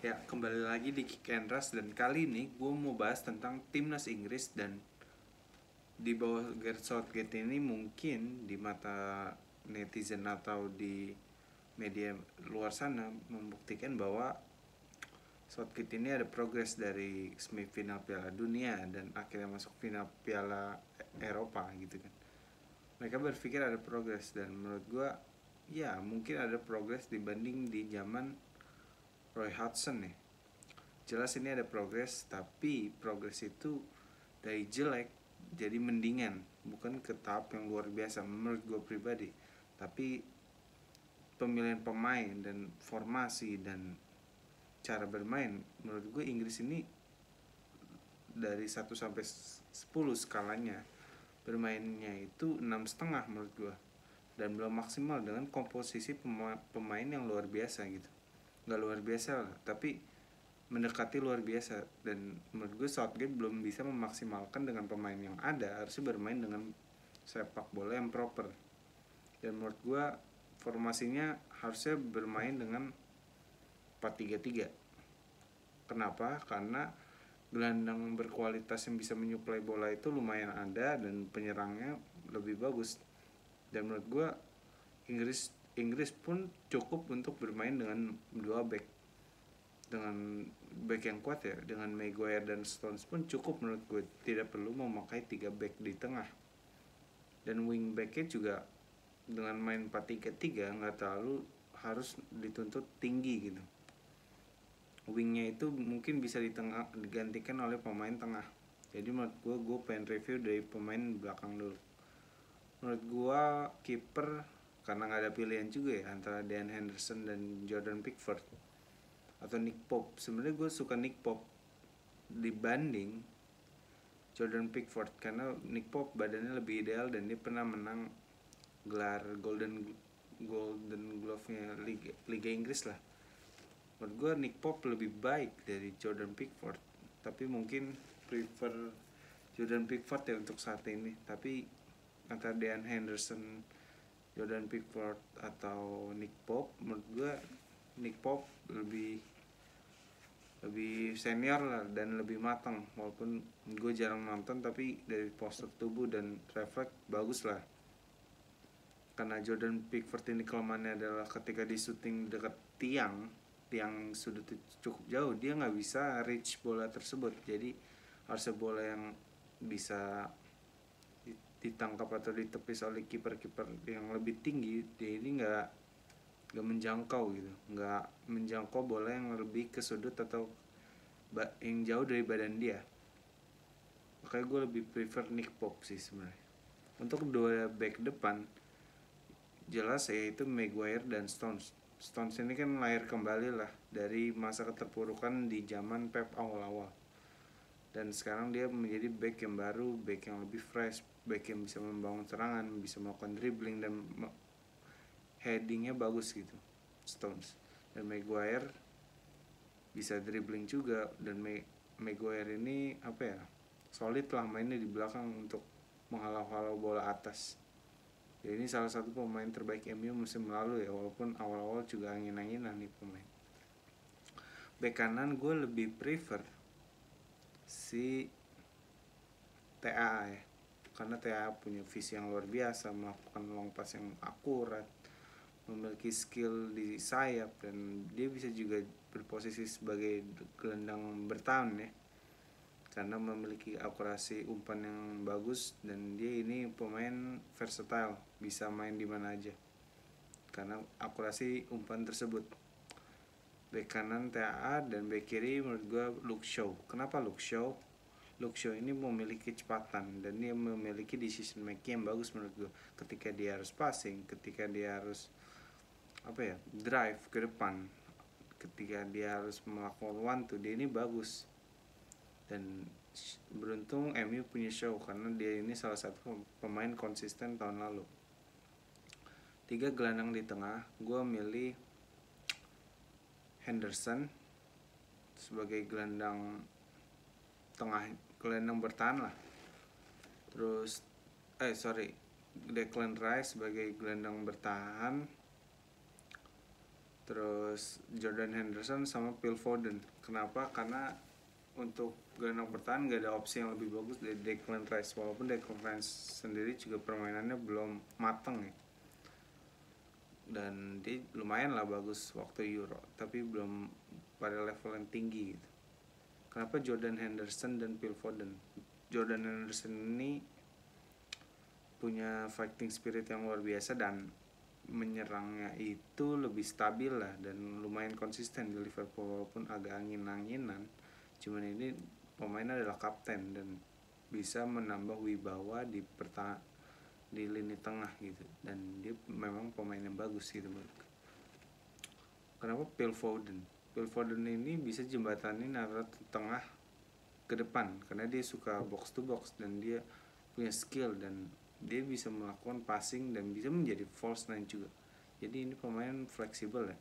Ya, kembali lagi di Kick and Rush, dan kali ini gue mau bahas tentang timnas Inggris. Dan di bawah Gareth Southgate ini mungkin di mata netizen atau di media luar sana membuktikan bahwa Southgate ini ada progres dari semifinal Piala Dunia dan akhirnya masuk final Piala Eropa gitu kan. Mereka berpikir ada progres, dan menurut gue ya mungkin ada progres dibanding di zaman Roy Hodgson nih. Jelas ini ada progres, tapi progres itu dari jelek jadi mendingan, bukan ke tahap yang luar biasa menurut gue pribadi. Tapi pemilihan pemain dan formasi dan cara bermain, menurut gue Inggris ini dari 1 sampai 10 skalanya bermainnya itu 6,5 menurut gue, dan belum maksimal dengan komposisi pemain yang luar biasa gitu. Nggak luar biasa lah, tapi mendekati luar biasa. Dan menurut gue Southgate belum bisa memaksimalkan dengan pemain yang ada, harusnya bermain dengan sepak bola yang proper. Dan menurut gue formasinya harusnya bermain dengan 4-3-3. Kenapa? Karena gelandang berkualitas yang bisa menyuplai bola itu lumayan ada, dan penyerangnya lebih bagus. Dan menurut gue Inggris pun cukup untuk bermain dengan 2 back, dengan back yang kuat ya, dengan Maguire dan Stones pun cukup menurut gue, tidak perlu memakai 3 back di tengah. Dan wing backnya juga dengan main 4-3-3 nggak terlalu harus dituntut tinggi gitu. Wingnya itu mungkin bisa digantikan oleh pemain tengah. Jadi menurut gue pengen review dari pemain belakang dulu. Menurut gue kiper, karena nggak ada pilihan juga ya antara Dean Henderson dan Jordan Pickford atau Nick Pope. Sebenarnya gue suka Nick Pope dibanding Jordan Pickford, karena Nick Pope badannya lebih ideal dan dia pernah menang gelar Golden Glove-nya Liga Inggris lah. Menurut gue Nick Pope lebih baik dari Jordan Pickford, tapi mungkin prefer Jordan Pickford ya untuk saat ini. Tapi antara Dean Henderson, Jordan Pickford atau Nick Pope, menurut gue Nick Pope lebih senior lah dan lebih matang. Walaupun gue jarang nonton, tapi dari postur tubuh dan refleks bagus lah. Karena Jordan Pickford ini kelemahannya adalah ketika di shooting dekat tiang sudut cukup jauh, dia nggak bisa reach bola tersebut. Jadi harusnya bola yang bisa ditangkap atau ditepis oleh kiper yang lebih tinggi, dia ini nggak menjangkau gitu, nggak menjangkau bola yang lebih ke sudut atau yang jauh dari badan dia. Makanya gue lebih prefer Nick Pope sih sebenarnya. Untuk 2 back depan jelas yaitu Maguire dan Stones. Stones ini kan lahir kembali lah dari masa keterpurukan di zaman Pep awal-awal, dan sekarang dia menjadi back yang baru, back yang lebih fresh, back yang bisa membangun serangan, bisa melakukan dribbling dan headingnya bagus gitu. Stones dan Maguire bisa dribbling juga, dan Maguire ini apa ya, solid lah mainnya di belakang untuk menghalau-halau bola atas. Ya, ini salah satu pemain terbaik MU musim lalu ya, walaupun awal-awal juga angin-anginan nih pemain. Bek kanan gue lebih prefer si TA ya, karena TA punya visi yang luar biasa, melakukan long pass yang akurat, memiliki skill di sayap, dan dia bisa juga berposisi sebagai gelandang bertahan ya, karena memiliki akurasi umpan yang bagus. Dan dia ini pemain versatile, bisa main di mana aja karena akurasi umpan tersebut. Bek kanan TAA dan bek kiri menurut gue Luke Shaw. Kenapa Luke Shaw? Luke Shaw ini memiliki kecepatan dan dia memiliki decision making yang bagus menurut gue. Ketika dia harus passing, ketika dia harus drive ke depan, ketika dia harus melakukan one two, dia ini bagus. Dan beruntung MU punya Shaw karena dia ini salah satu pemain konsisten tahun lalu. 3 gelandang di tengah, gue milih Henderson sebagai gelandang bertahan lah. Terus Declan Rice sebagai gelandang bertahan. terus Jordan Henderson sama Phil Foden. Kenapa? Karena untuk gelandang bertahan gak ada opsi yang lebih bagus dari Declan Rice, walaupun Declan Rice sendiri juga permainannya belum mateng ya, dan dia lumayan lah bagus waktu Euro, tapi belum pada level yang tinggi gitu. Kenapa Jordan Henderson dan Phil Foden? Jordan Henderson ini punya fighting spirit yang luar biasa dan menyerangnya itu lebih stabil lah dan lumayan konsisten di Liverpool, walaupun agak angin-anginan. Cuman ini pemainnya adalah kapten dan bisa menambah wibawa di lini tengah gitu, dan dia memang pemain yang bagus gitu menurutku. Kenapa Phil Foden? Phil Foden ini bisa jembatanin antara tengah ke depan karena dia suka box to box dan dia punya skill dan dia bisa melakukan passing dan bisa menjadi false nine juga. Jadi ini pemain fleksibel ya.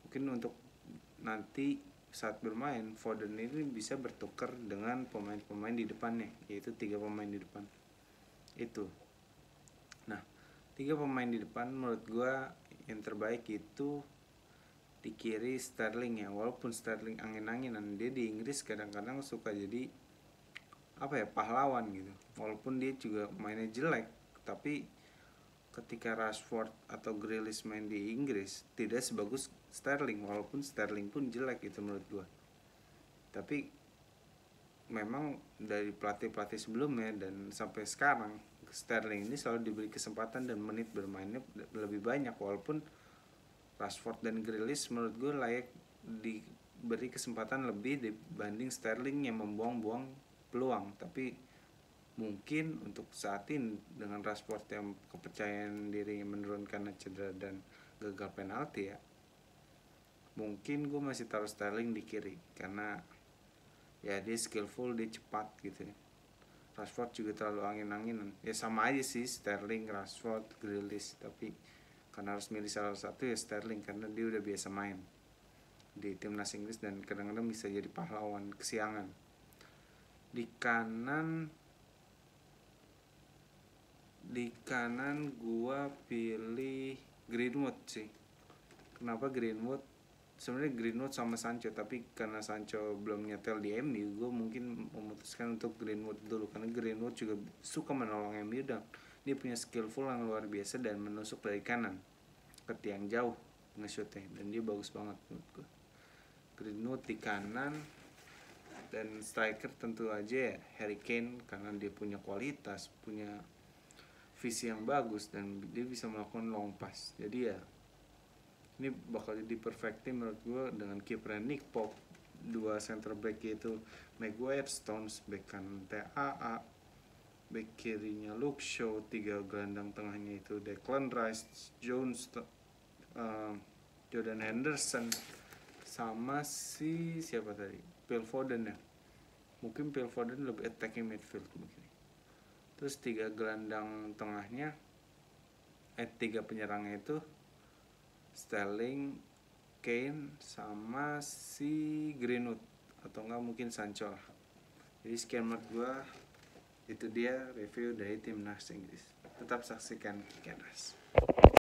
Mungkin untuk nanti saat bermain Foden ini bisa bertukar dengan pemain-pemain di depannya, yaitu 3 pemain di depan itu. Nah, 3 pemain di depan menurut gue yang terbaik itu di kiri Sterling ya. Walaupun Sterling angin-anginan, dia di Inggris kadang-kadang suka jadi pahlawan gitu. Walaupun dia juga mainnya jelek, tapi ketika Rashford atau Grealish main di Inggris tidak sebagus Sterling, walaupun Sterling pun jelek itu menurut gue. Tapi memang dari pelatih-pelatih sebelumnya dan sampai sekarang Sterling ini selalu diberi kesempatan dan menit bermainnya lebih banyak, walaupun Rashford dan Grealish menurut gue layak diberi kesempatan lebih dibanding Sterling yang membuang-buang peluang. Tapi mungkin untuk saat ini dengan Rashford yang kepercayaan diri menurun karena cedera dan gagal penalti ya, mungkin gue masih taruh Sterling di kiri karena ya dia skillful, dia cepat gitu ya. Rashford juga terlalu angin-anginan. Ya sama aja sih Sterling, Rashford, Grealish, tapi karena harus milih salah satu ya Sterling karena dia udah biasa main di timnas Inggris dan kadang-kadang bisa jadi pahlawan kesiangan. Di kanan gua pilih Greenwood sih. Kenapa Greenwood? Sebenarnya Greenwood sama Sancho, tapi karena Sancho belum nyetel di MU, gue mungkin memutuskan untuk Greenwood dulu karena Greenwood juga suka menolong MU dan dia punya skillful yang luar biasa dan menusuk dari kanan ke tiang jauh nge-shootnya dan dia bagus banget menurut gue. Greenwood di kanan, dan striker tentu aja ya Harry Kane karena dia punya kualitas, punya visi yang bagus dan dia bisa melakukan long pass. Jadi ya ini bakal jadi perfect team menurut gue dengan kiper Nick Pope, 2 center back yaitu Maguire, Stones, back kanan TAA, back kirinya Luke Shaw, 3 gelandang tengahnya itu Declan Rice, Jones, Jordan Henderson, sama siapa tadi? Phil Foden ya. Mungkin Phil Foden lebih attacking midfield mungkin. Terus 3 gelandang tengahnya 3 penyerangnya itu Sterling, Kane, sama Greenwood atau enggak mungkin Sancho lah. Jadi sekian menurut gue, itu dia review dari timnas Inggris. Tetap saksikan Kick and Rush.